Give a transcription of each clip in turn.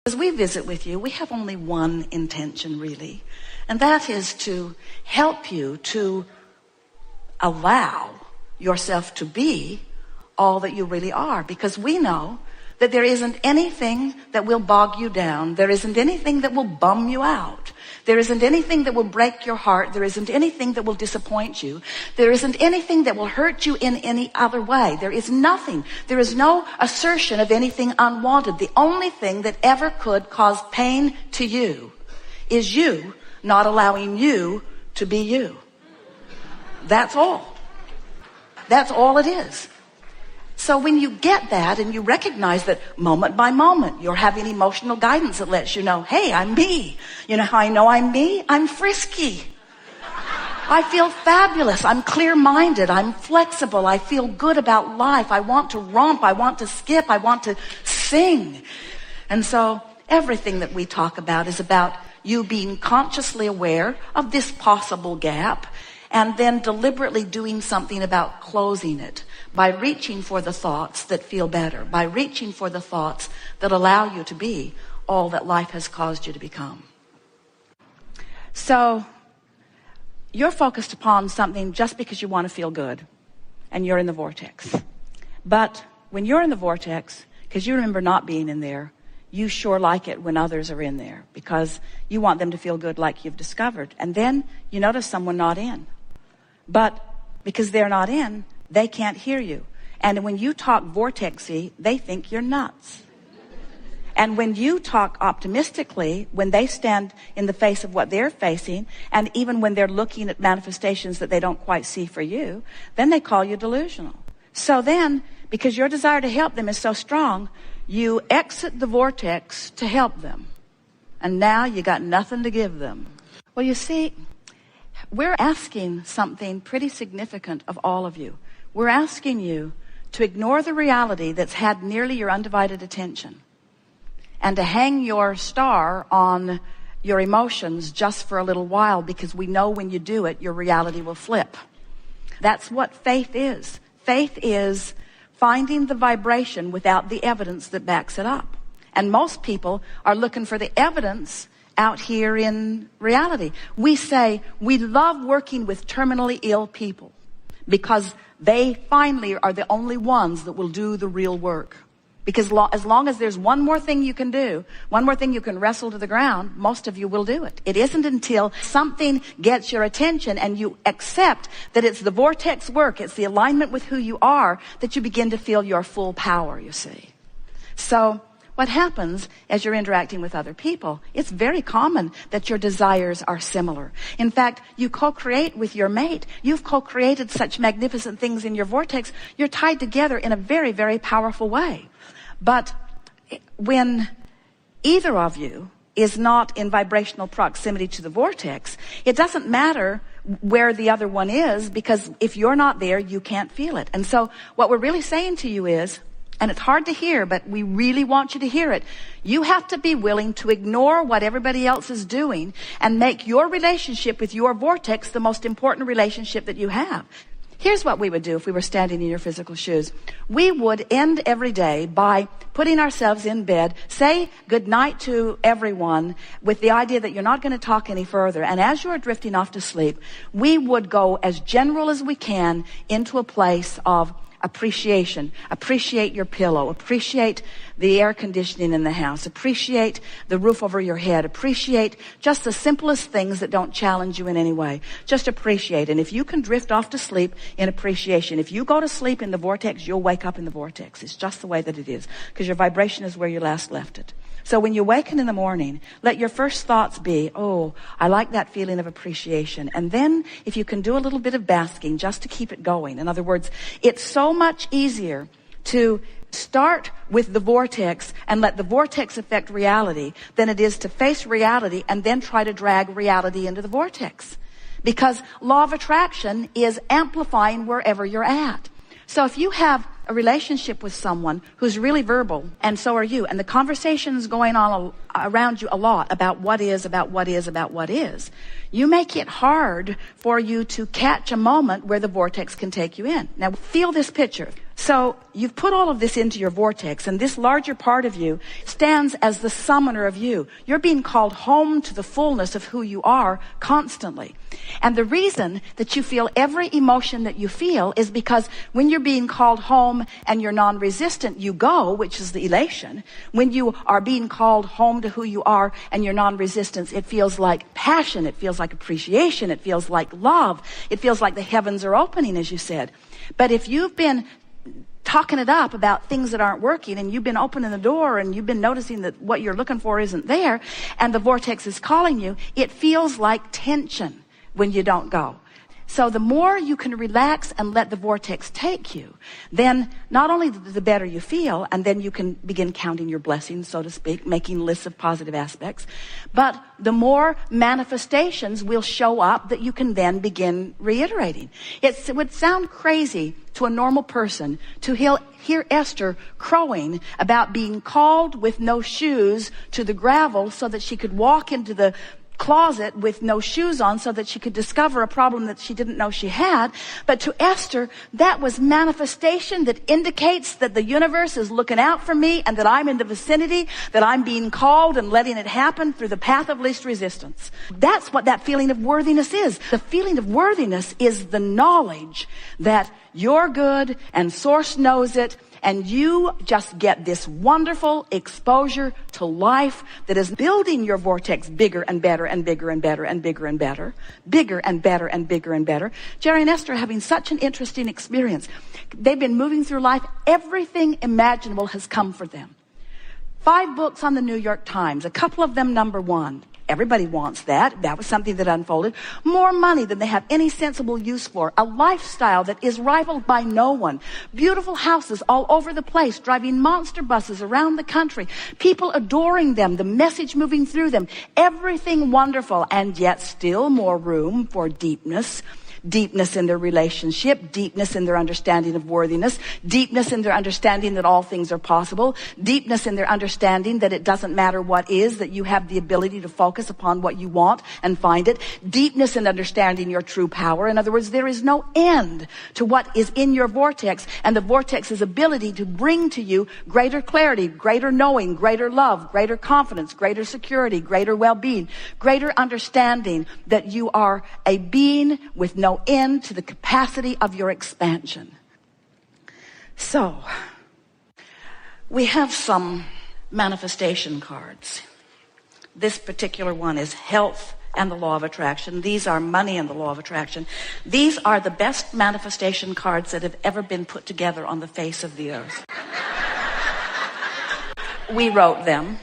As we visit with you, we have only one intention, really, and that is to help you to allow yourself to be all that you really are, because we know that there isn't anything that will bog you down. There isn't anything that will bum you out. There isn't anything that will break your heart. There isn't anything that will disappoint you. There isn't anything that will hurt you in any other way. There is nothing. There is no assertion of anything unwanted. The only thing that ever could cause pain to you is you not allowing you to be you. That's all. That's all it is. So when you get that and you recognize that moment by moment you're having emotional guidance that lets you know, hey, I'm me. You know how I know I'm me? I'm frisky. I feel fabulous. I'm clear-minded. I'm flexible. I feel good about life. I want to romp. I want to skip. I want to sing. And so everything that we talk about is about you being consciously aware of this possible gap and then deliberately doing something about closing it by reaching for the thoughts that feel better, by reaching for the thoughts that allow you to be all that life has caused you to become. So you're focused upon something just because you want to feel good, and you're in the vortex. But when you're in the vortex, because you remember not being in there, you sure like it when others are in there, because you want them to feel good like you've discovered. And then you notice someone not in. But because they're not in, they can't hear you. And when you talk vortexy, they think you're nuts. And when you talk optimistically, when they stand in the face of what they're facing, and even when they're looking at manifestations that they don't quite see for you, then they call you delusional. So then, because your desire to help them is so strong, you exit the vortex to help them. And now you got nothing to give them. Well, you see, we're asking something pretty significant of all of you. We're asking you to ignore the reality that's had nearly your undivided attention and to hang your star on your emotions just for a little while, because we know when you do it, your reality will flip. That's what faith is. Faith is finding the vibration without the evidence that backs it up. And most people are looking for the evidence out here in reality. We say we love working with terminally ill people because they finally are the only ones that will do the real work. Because as long as there's one more thing you can do, one more thing you can wrestle to the ground, most of you will do it. It isn't until something gets your attention and you accept that it's the vortex work, it's the alignment with who you are, that you begin to feel your full power, you see. So what happens as you're interacting with other people, it's very common that your desires are similar. In fact, you co-create with your mate. You've co-created such magnificent things in your vortex. You're tied together in a very, very powerful way. But when either of you is not in vibrational proximity to the vortex, it doesn't matter where the other one is, because if you're not there, you can't feel it. And so what we're really saying to you is, and it's hard to hear, but we really want you to hear it, you have to be willing to ignore what everybody else is doing and make your relationship with your vortex the most important relationship that you have. Here's what we would do if we were standing in your physical shoes. We would end every day by putting ourselves in bed, say goodnight to everyone with the idea that you're not going to talk any further. And as you're drifting off to sleep, we would go as general as we can into a place of appreciation. Appreciate your pillow. Appreciate the air conditioning in the house. Appreciate the roof over your head. Appreciate just the simplest things that don't challenge you in any way. Just appreciate. And if you can drift off to sleep in appreciation, if you go to sleep in the vortex, you'll wake up in the vortex. It's just the way that it is, because your vibration is where you last left it. So when you waken in the morning, let your first thoughts be, oh, I like that feeling of appreciation. And then if you can do a little bit of basking just to keep it going. In other words, it's so much easier to start with the vortex and let the vortex affect reality than it is to face reality and then try to drag reality into the vortex. Because law of attraction is amplifying wherever you're at. So if you have a relationship with someone who's really verbal, and so are you, and the conversation is going on around you a lot about what is, you make it hard for you to catch a moment where the vortex can take you in. Now, feel this picture. So you've put all of this into your vortex, and this larger part of you stands as the summoner of you. You're being called home to the fullness of who you are constantly. And the reason that you feel every emotion that you feel is because when you're being called home and you're non-resistant, you go, which is the elation. When you are being called home to who you are and you're non-resistance, it feels like passion, it feels like appreciation, it feels like love, it feels like the heavens are opening, as you said. But if you've been talking it up about things that aren't working, and you've been opening the door and you've been noticing that what you're looking for isn't there, and the vortex is calling you, it feels like tension when you don't go. So the more you can relax and let the vortex take you, then not only the better you feel, and then you can begin counting your blessings, so to speak, making lists of positive aspects, but the more manifestations will show up that you can then begin reiterating. It would sound crazy to a normal person to hear Esther crowing about being called with no shoes to the gravel so that she could walk into the closet with no shoes on so that she could discover a problem that she didn't know she had. But to Esther, that was manifestation that indicates that the universe is looking out for me and that I'm in the vicinity, that I'm being called and letting it happen through the path of least resistance. That's what that feeling of worthiness is. The feeling of worthiness is the knowledge that you're good and Source knows it, and you just get this wonderful exposure to life that is building your vortex bigger and better and bigger and better and bigger and better, bigger and better and bigger and better. Jerry and Esther are having such an interesting experience. They've been moving through life. Everything imaginable has come for them. 5 books on the New York Times, a couple of them #1. Everybody wants that. That was something that unfolded. More money than they have any sensible use for. A lifestyle that is rivaled by no one. Beautiful houses all over the place. Driving monster buses around the country. People adoring them. The message moving through them. Everything wonderful. And yet still more room for deepness. Deepness in their relationship, deepness in their understanding of worthiness, deepness in their understanding that all things are possible, deepness in their understanding that it doesn't matter what is, that you have the ability to focus upon what you want and find it, deepness in understanding your true power. In other words, there is no end to what is in your vortex, and the vortex's ability to bring to you greater clarity, greater knowing, greater love, greater confidence, greater security, greater well-being, greater understanding that you are a being with no end to the capacity of your expansion. So, we have some manifestation cards. This particular one is health and the law of attraction. These are money and the law of attraction. These are the best manifestation cards that have ever been put together on the face of the earth. We wrote them.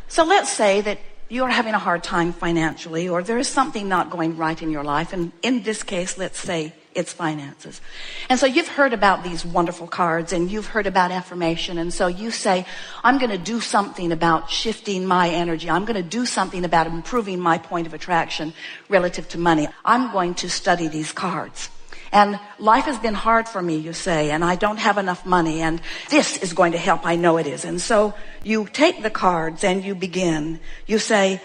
So let's say that you're having a hard time financially, or there is something not going right in your life. And in this case, let's say it's finances. And so you've heard about these wonderful cards, and you've heard about affirmation. And so you say, I'm going to do something about shifting my energy. I'm going to do something about improving my point of attraction relative to money. I'm going to study these cards. And life has been hard for me, you say, and I don't have enough money, and this is going to help. I know it is. And so you take the cards and you begin. You say,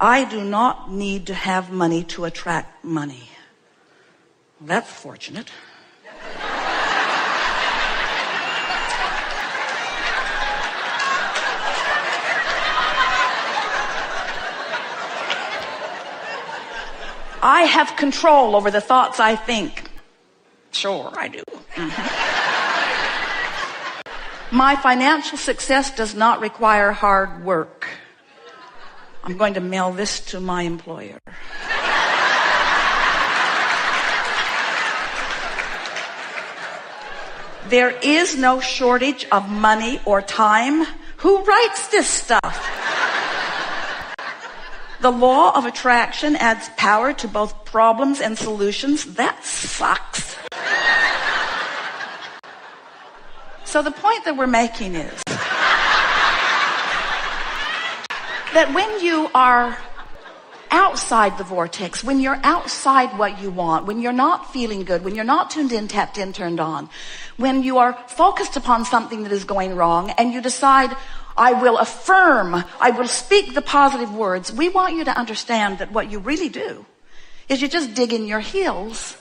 I do not need to have money to attract money. Well, that's fortunate. I have control over the thoughts I think. Sure, I do. My financial success does not require hard work. I'm going to mail this to my employer. There is no shortage of money or time. Who writes this stuff? The law of attraction adds power to both problems and solutions. That sucks. So the point that we're making is that when you are outside the vortex, when you're outside what you want, when you're not feeling good, when you're not tuned in, tapped in, turned on, when you are focused upon something that is going wrong and you decide, I will affirm, I will speak the positive words, we want you to understand that what you really do is you just dig in your heels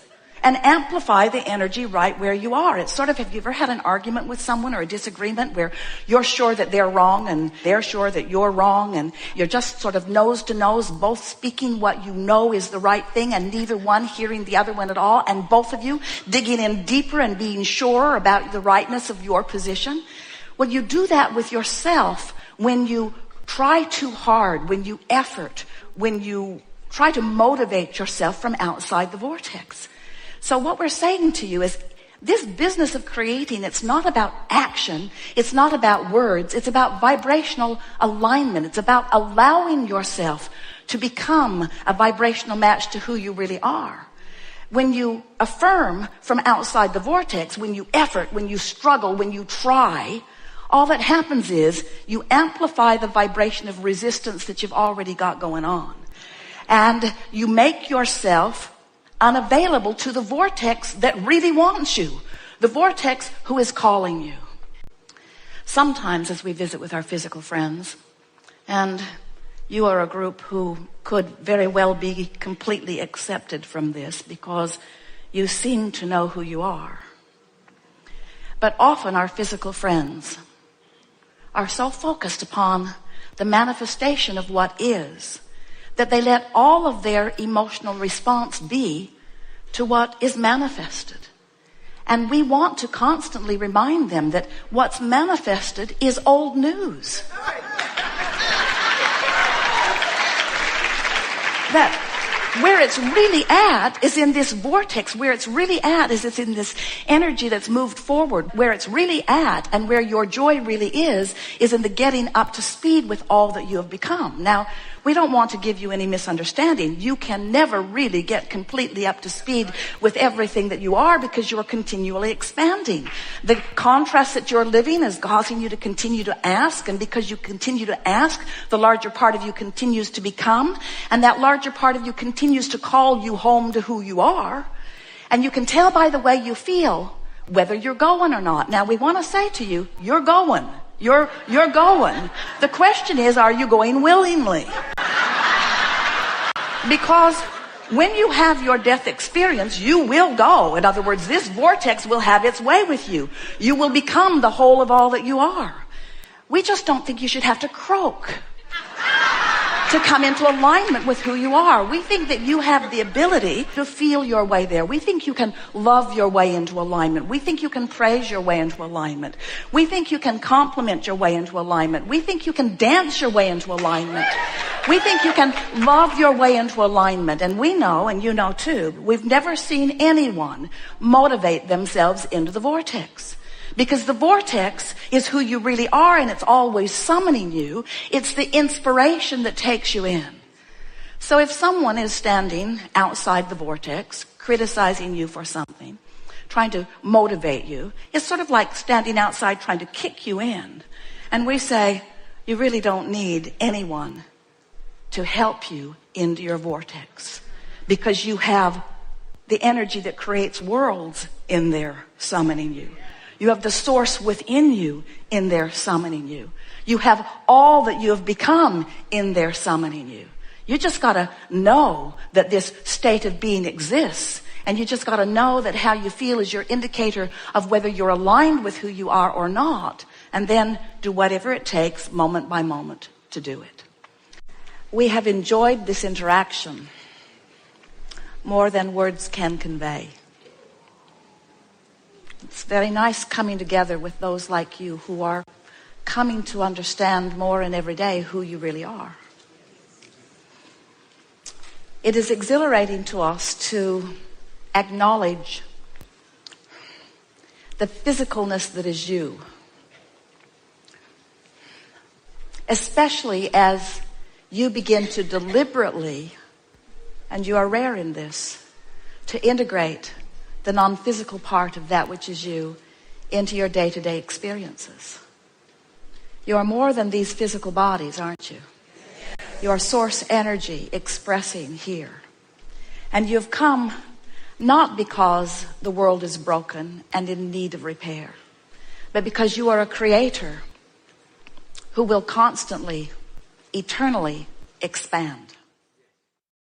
and amplify the energy right where you are. It's sort of, have you ever had an argument with someone or a disagreement where you're sure that they're wrong and they're sure that you're wrong, and you're just sort of nose to nose, both speaking what you know is the right thing and neither one hearing the other one at all, and both of you digging in deeper and being sure about the rightness of your position? Well, you do that with yourself when you try too hard, when you effort, when you try to motivate yourself from outside the vortex. So what we're saying to you is, this business of creating, it's not about action, it's not about words, it's about vibrational alignment. It's about allowing yourself to become a vibrational match to who you really are. When you affirm from outside the vortex, when you effort, when you struggle, when you try, all that happens is you amplify the vibration of resistance that you've already got going on. And you make yourself unavailable to the vortex that really wants you, the vortex who is calling you. Sometimes as we visit with our physical friends, and you are a group who could very well be completely accepted from this because you seem to know who you are. But often our physical friends are so focused upon the manifestation of what is, that they let all of their emotional response be to what is manifested. And we want to constantly remind them that what's manifested is old news. That where it's really at is in this vortex. Where it's really at is it's in this energy that's moved forward. Where it's really at and where your joy really is in the getting up to speed with all that you have become. Now, we don't want to give you any misunderstanding. You can never really get completely up to speed with everything that you are because you're continually expanding. The contrast that you're living is causing you to continue to ask, and because you continue to ask, the larger part of you continues to become, and that larger part of you continues to call you home to who you are. And you can tell by the way you feel whether you're going or not. Now, we want to say to you, you're going. You're going. The question is, are you going willingly? Because when you have your death experience, you will go. In other words, this vortex will have its way with you. You will become the whole of all that you are. We just don't think you should have to croak to come into alignment with who you are. We think that you have the ability to feel your way there. We think you can love your way into alignment. We think you can praise your way into alignment. We think you can compliment your way into alignment. We think you can dance your way into alignment. We think you can love your way into alignment. And we know, and you know too, we've never seen anyone motivate themselves into the vortex. Because the vortex is who you really are, and it's always summoning you. It's the inspiration that takes you in. So if someone is standing outside the vortex, criticizing you for something, trying to motivate you, it's sort of like standing outside trying to kick you in. And we say, you really don't need anyone to help you into your vortex, because you have the energy that creates worlds in there summoning you. You have the source within you in there summoning you. You have all that you have become in there summoning you. You just got to know that this state of being exists. And you just got to know that how you feel is your indicator of whether you're aligned with who you are or not. And then do whatever it takes moment by moment to do it. We have enjoyed this interaction more than words can convey. It's very nice coming together with those like you who are coming to understand more and every day who you really are. It is exhilarating to us to acknowledge the physicalness that is you, especially as you begin to deliberately, and you are rare in this, to integrate the non-physical part of that which is you into your day-to-day experiences. You are more than these physical bodies, aren't you? You are source energy expressing here. And you've come not because the world is broken and in need of repair, but because you are a creator who will constantly, eternally expand.